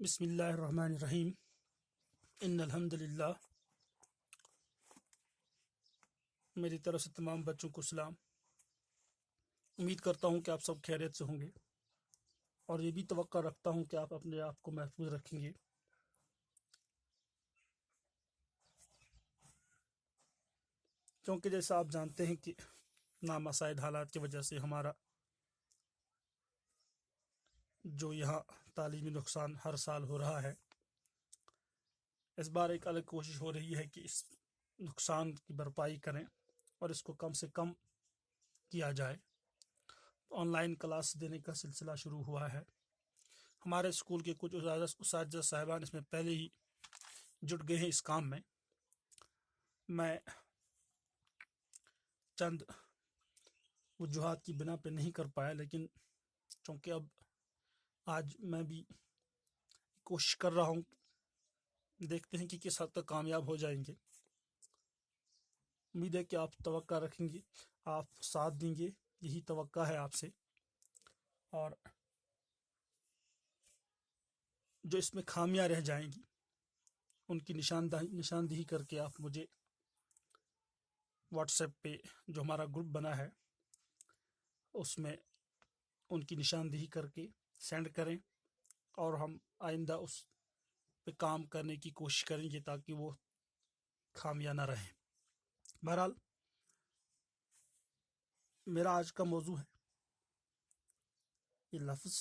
بسم اللہ الرحمن الرحیم ان الحمد للہ. میری طرف سے تمام بچوں کو سلام. امید کرتا ہوں کہ آپ سب خیریت سے ہوں گے اور یہ بھی توقع رکھتا ہوں کہ آپ اپنے آپ کو محفوظ رکھیں گے. کیونکہ جیسا آپ جانتے ہیں کہ نامساعد حالات کی وجہ سے ہمارا جو یہاں تعلیمی نقصان ہر سال ہو رہا ہے، اس بار ایک الگ کوشش ہو رہی ہے کہ اس نقصان کی بھرپائی کریں اور اس کو کم سے کم کیا جائے. آن لائن کلاس دینے کا سلسلہ شروع ہوا ہے. ہمارے اسکول کے کچھ اساتذہ صاحبان اس میں پہلے ہی جٹ گئے ہیں اس کام میں. میں چند وجوہات کی بنا پہ نہیں کر پایا، لیکن چونکہ اب آج میں بھی کوشش کر رہا ہوں، دیکھتے ہیں کہ کس حد تک کامیاب ہو جائیں گے. امید ہے کہ آپ توقع رکھیں گے، آپ ساتھ دیں گے، یہی توقع ہے آپ سے. اور جو اس میں خامیاں رہ جائیں گی ان کی نشاندہی کر کے آپ مجھے واٹس ایپ پہ جو ہمارا گروپ بنا ہے اس میں ان کی نشاندہی کر کے سینڈ کریں، اور ہم آئندہ اس پہ کام کرنے کی کوشش کریں گے تاکہ وہ خامیاں نہ رہیں. بہرحال میرا آج کا موضوع ہے یہ لفظ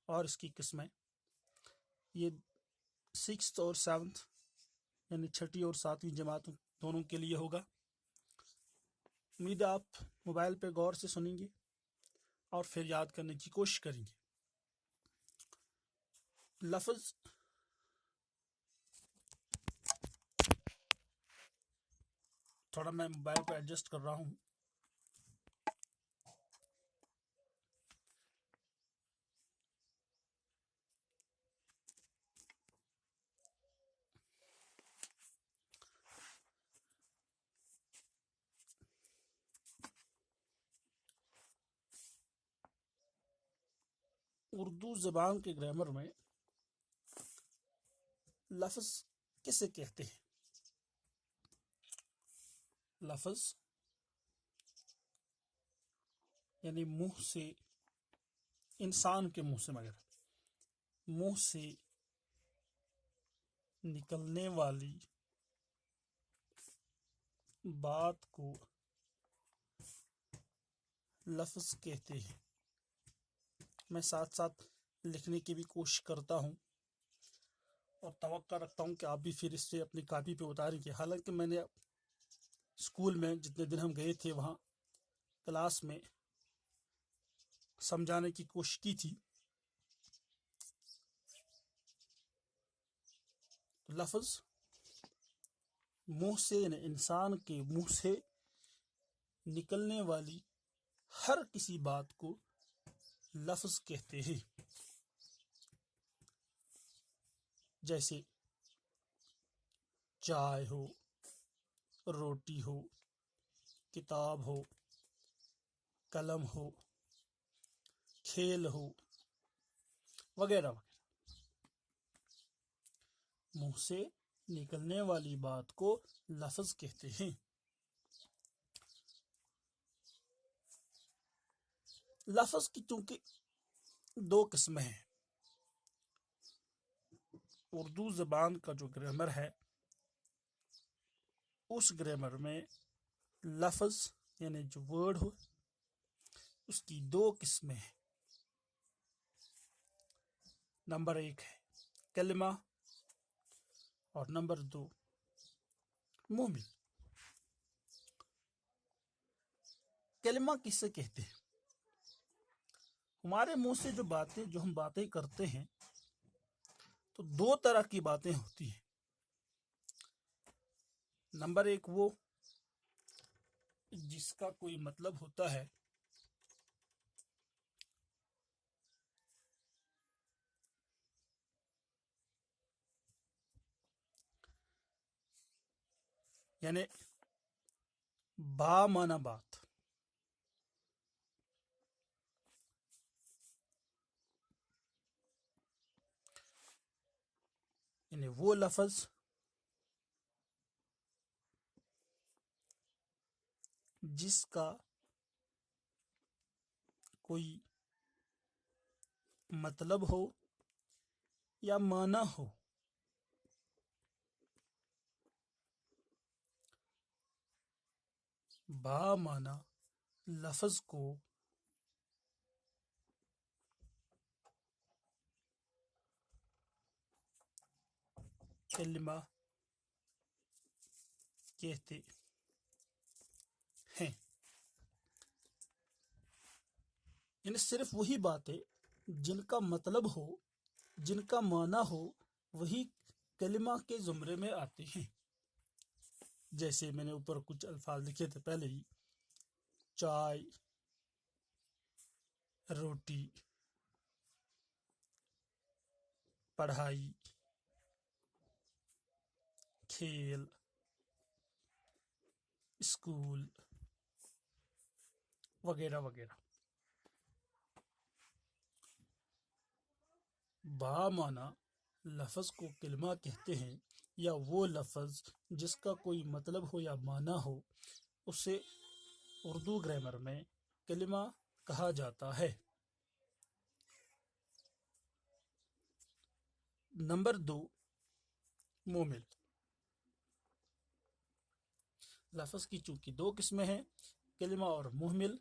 اور اس کی قسمیں. یہ 6th اور 7th یعنی 6ٹھی اور 7ویں جماعتوں دونوں کے لیے ہوگا. امید آپ موبائل پہ غور سے سنیں گے اور پھر یاد کرنے کی کوشش کریں گے. لفظ تھوڑا میں موبائل پہ ایڈجسٹ کر رہا ہوں. اردو زبان کے گرامر میں لفظ کسے کہتے ہیں؟ لفظ یعنی منہ سے، انسان کے منہ سے، مگر منہ سے نکلنے والی بات کو لفظ کہتے ہیں. میں ساتھ ساتھ لکھنے کی بھی کوشش کرتا ہوں اور توقع رکھتا ہوں کہ آپ بھی پھر اس سے اپنی کاپی پہ اتاریں گے. حالانکہ میں نے اسکول میں جتنے دن ہم گئے تھے وہاں کلاس میں سمجھانے کی کوشش کی تھی. لفظ منہ سے، یعنی انسان کے منہ سے نکلنے والی ہر کسی بات کو لفظ کہتے ہیں. جیسے چائے ہو، روٹی ہو، کتاب ہو، قلم ہو، کھیل ہو، وغیرہ وغیرہ. منہ سے نکلنے والی بات کو لفظ کہتے ہیں. لفظ کی چونکہ دو قسمیں ہیں. اردو زبان کا جو گرامر ہے اس گرامر میں لفظ یعنی جو ورڈ ہو اس کی دو قسمیں ہیں. نمبر 1 ہے کلمہ اور نمبر 2 مومن. کلمہ کسے کہتے ہیں؟ ہمارے منہ سے جو ہم باتیں کرتے ہیں تو دو طرح کی باتیں ہوتی ہیں. نمبر 1 وہ جس کا کوئی مطلب ہوتا ہے، یعنی با معنی بات. یعنی وہ لفظ جس کا کوئی مطلب ہو یا معنی ہو، با معنی لفظ کو کلمہ کہتے ہیں۔ یعنی صرف وہی باتیں جن کا مطلب ہو، جن کا معنی ہو، وہی کلمہ کے زمرے میں آتے ہیں۔ جیسے میں نے اوپر کچھ الفاظ لکھے تھے پہلے ہی، چائے، روٹی، پڑھائی، کھیل، اسکول وغیرہ وغیرہ۔ با معنی لفظ کو کلمہ کہتے ہیں، یا وہ لفظ جس کا کوئی مطلب ہو یا معنی ہو، اسے اردو گرامر میں کلمہ کہا جاتا ہے۔ نمبر 2، مومل۔ لفظ کی چونکہ 2 قسمیں ہیں، کلمہ اور محمل۔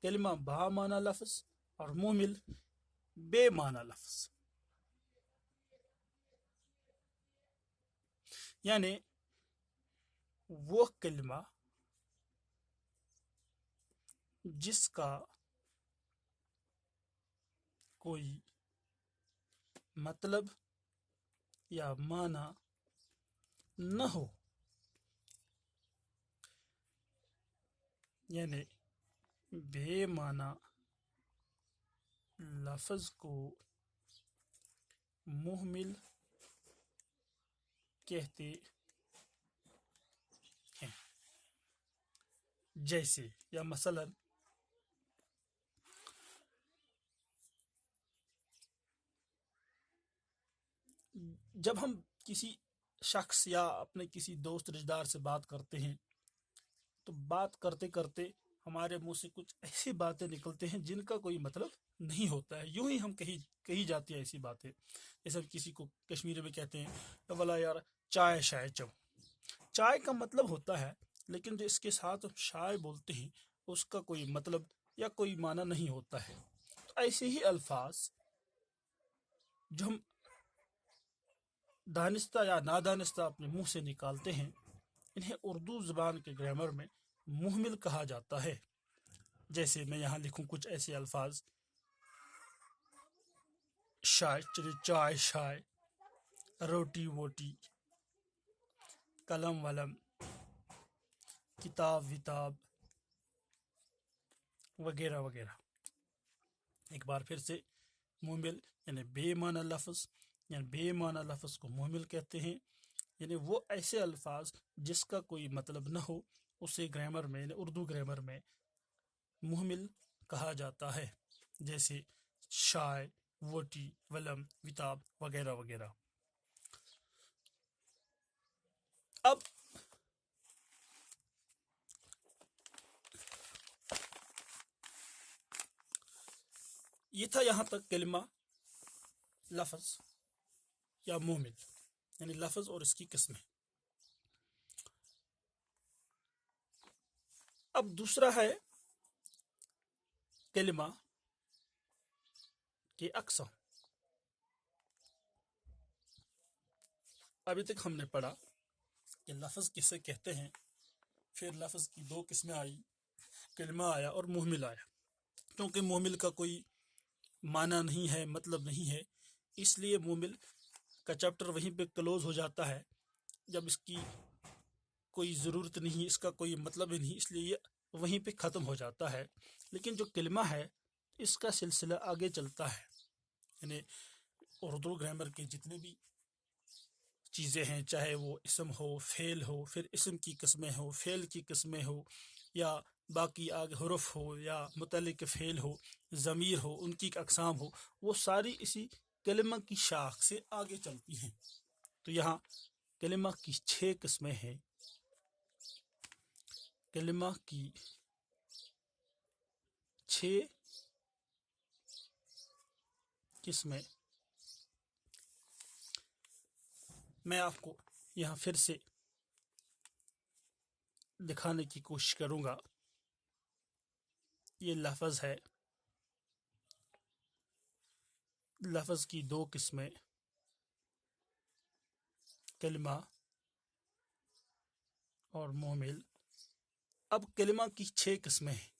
کلمہ با معنی لفظ اور محمل بے معنی لفظ۔ یعنی وہ کلمہ جس کا کوئی مطلب یا معنی نہ ہو، یعنی بے معنی لفظ کو محمل کہتے ہیں۔ جیسے یا مثلا جب ہم کسی شخص یا اپنے کسی دوست رشتہ دار سے بات کرتے ہیں تو بات کرتے کرتے ہمارے منہ سے کچھ ایسی باتیں نکلتے ہیں جن کا کوئی مطلب نہیں ہوتا ہے، یوں ہی ہم کہی جاتی ہیں ایسی باتیں۔ جیسے ہم کسی کو کشمیری میں کہتے ہیں والا یار چائے شائے چو، چائے کا مطلب ہوتا ہے، لیکن جو اس کے ساتھ شائے بولتے ہیں اس کا کوئی مطلب یا کوئی معنی نہیں ہوتا ہے۔ تو ایسے ہی الفاظ جو ہم دانستہ یا نادانستہ اپنے منہ سے نکالتے ہیں، انہیں اردو زبان کے گرامر میں محمل کہا جاتا ہے۔ جیسے میں یہاں لکھوں کچھ ایسے الفاظ، چائے شائے، روٹی ووٹی، قلم ولم، کتاب وتاب وغیرہ وغیرہ۔ ایک بار پھر سے، محمل یعنی بے معنی لفظ، یعنی بے معنی لفظ کو محمل کہتے ہیں، یعنی وہ ایسے الفاظ جس کا کوئی مطلب نہ ہو، اسے گرامر میں، یعنی اردو گرامر میں محمل کہا جاتا ہے۔ جیسے شائے، ووٹی، ولم، وتاب وغیرہ وغیرہ۔ اب یہ تھا یہاں تک کلمہ، لفظ یا محمل، یعنی لفظ اور اس کی قسمیں۔ اب دوسرا ہے کلمہ کی اقسام۔ ابھی تک ہم نے پڑھا کہ لفظ کسے کہتے ہیں، پھر لفظ کی 2 قسمیں آئی، کلمہ آیا اور محمل آیا۔ کیونکہ محمل کا کوئی معنی نہیں ہے، مطلب نہیں ہے، اس لیے محمل کا چیپٹر وہیں پہ کلوز ہو جاتا ہے۔ جب اس کی کوئی ضرورت نہیں، اس کا کوئی مطلب ہی نہیں، اس لیے یہ وہیں پہ ختم ہو جاتا ہے۔ لیکن جو کلمہ ہے اس کا سلسلہ آگے چلتا ہے، یعنی اردو گرامر کے جتنے بھی چیزیں ہیں، چاہے وہ اسم ہو، فعل ہو، پھر اسم کی قسمیں ہو، فعل کی قسمیں ہو، یا باقی آگے حرف ہو، یا متعلق فعل ہو، ضمیر ہو، ان کی اقسام ہو، وہ ساری اسی کلمہ کی شاخ سے آگے چلتی ہیں۔ تو یہاں کلمہ کی 6 قسمیں ہیں. کلمہ کی 6 قسمیں میں آپ کو یہاں پھر سے دکھانے کی کوشش کروں گا. یہ لفظ ہے. لفظ کی 2 قسمیں کلمہ اور مومل. اب کلمہ کی 6 قسمیں ہیں.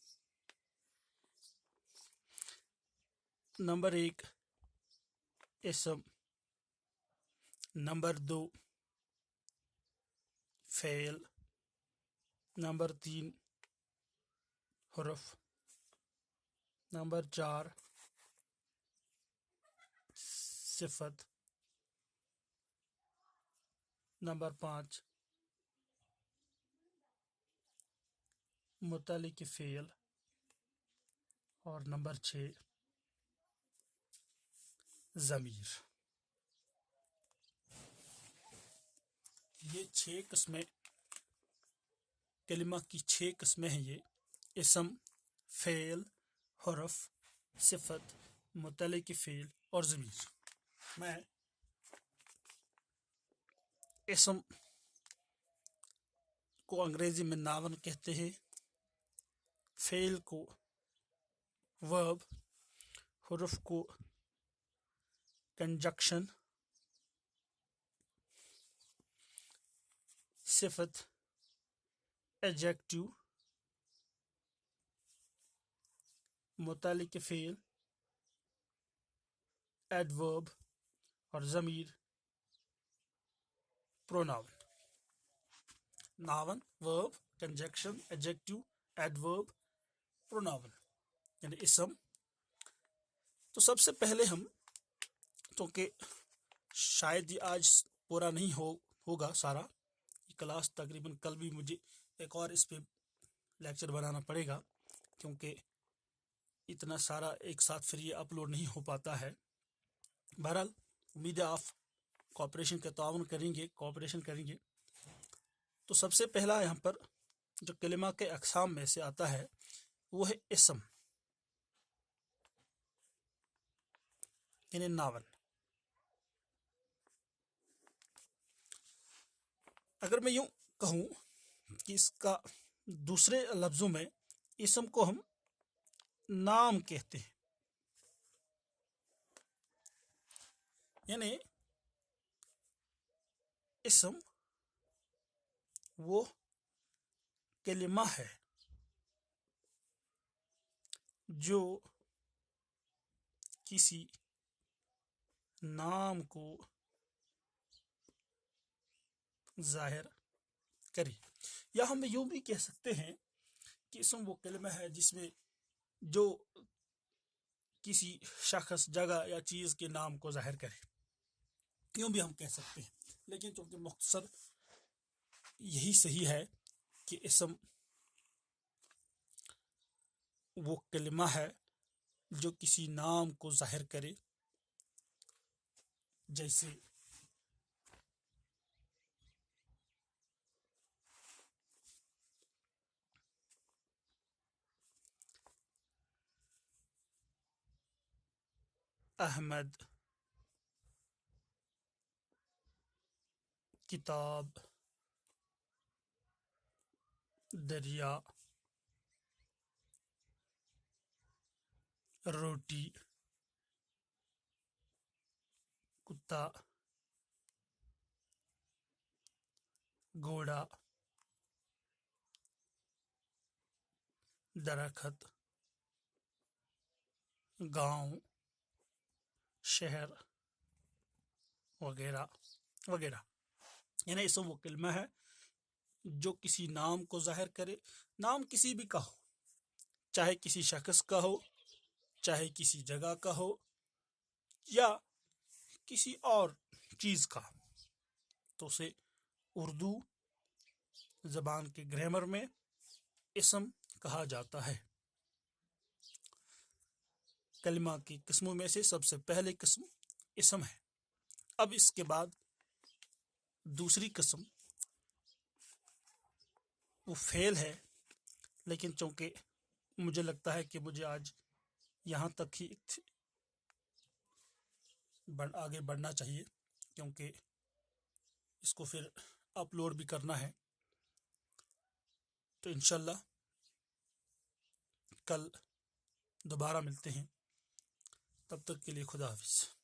نمبر 1 اسم. نمبر 2 فعل. نمبر 3 حرف. نمبر 4 صفت. نمبر 5 متعلق فعل. اور نمبر 6 ضمیر. یہ 6 قسمیں کلمہ کی 6 قسمیں ہیں. یہ اسم، فعل، حرف، صفت، متعلق فعل اور ضمیر. میں اسم کو انگریزی میں ناون کہتے ہیں. فعل کو ورب. حرف کو کنجکشن. صفت ایڈجیکٹو. متعلق فعل ایڈورب. اور ضمیر پروناؤن. ناون، ورب، کنجکشن، ایڈجیکٹو، ایڈورب، پروناؤن یعنی اسم. تو سب سے پہلے ہم، کیونکہ شاید یہ آج پورا نہیں ہوگا سارا کلاس، تقریباً کل بھی مجھے ایک اور اس پہ لیکچر بنانا پڑے گا، کیونکہ اتنا سارا ایک ساتھ پھر یہ اپلوڈ نہیں ہو پاتا ہے. بہرحال امید ہے آپ کوآپریشن کریں گے. تو سب سے پہلا یہاں پر جو کلمہ کے اقسام میں سے آتا ہے وہ ہے اسم یعنی ناون. اگر میں یوں کہوں کہ اس کا دوسرے لفظوں میں اسم کو ہم نام کہتے ہیں. یعنی اسم وہ کلمہ ہے جو کسی نام کو ظاہر کرے. یا ہم یوں بھی کہہ سکتے ہیں کہ اسم وہ کلمہ ہے جس میں جو کسی شخص، جگہ یا چیز کے نام کو ظاہر کرے. یوں بھی ہم کہہ سکتے ہیں، لیکن چونکہ مختصر یہی صحیح ہے کہ اسم وہ کلمہ ہے جو کسی نام کو ظاہر کرے. جیسے احمد، کتاب، دریا، روٹی، کتا، گھوڑا، درخت، گاؤں، شہر وغیرہ وغیرہ. یعنی اسم وہ کلمہ ہے جو کسی نام کو ظاہر کرے. نام کسی بھی کا ہو، چاہے کسی شخص کا ہو، چاہے کسی جگہ کا ہو، یا کسی اور چیز کا. تو اسے اردو زبان کے گرامر میں اسم کہا جاتا ہے. کلمہ کی قسموں میں سے سب سے پہلے قسم اسم ہے. اب اس کے بعد دوسری قسم وہ فیل ہے، لیکن چونکہ مجھے لگتا ہے کہ مجھے آج یہاں تک ہی آگے بڑھنا چاہیے، کیونکہ اس کو پھر اپلوڈ بھی کرنا ہے. تو انشاءاللہ کل دوبارہ ملتے ہیں، تب تک کے لیے خدا حافظ.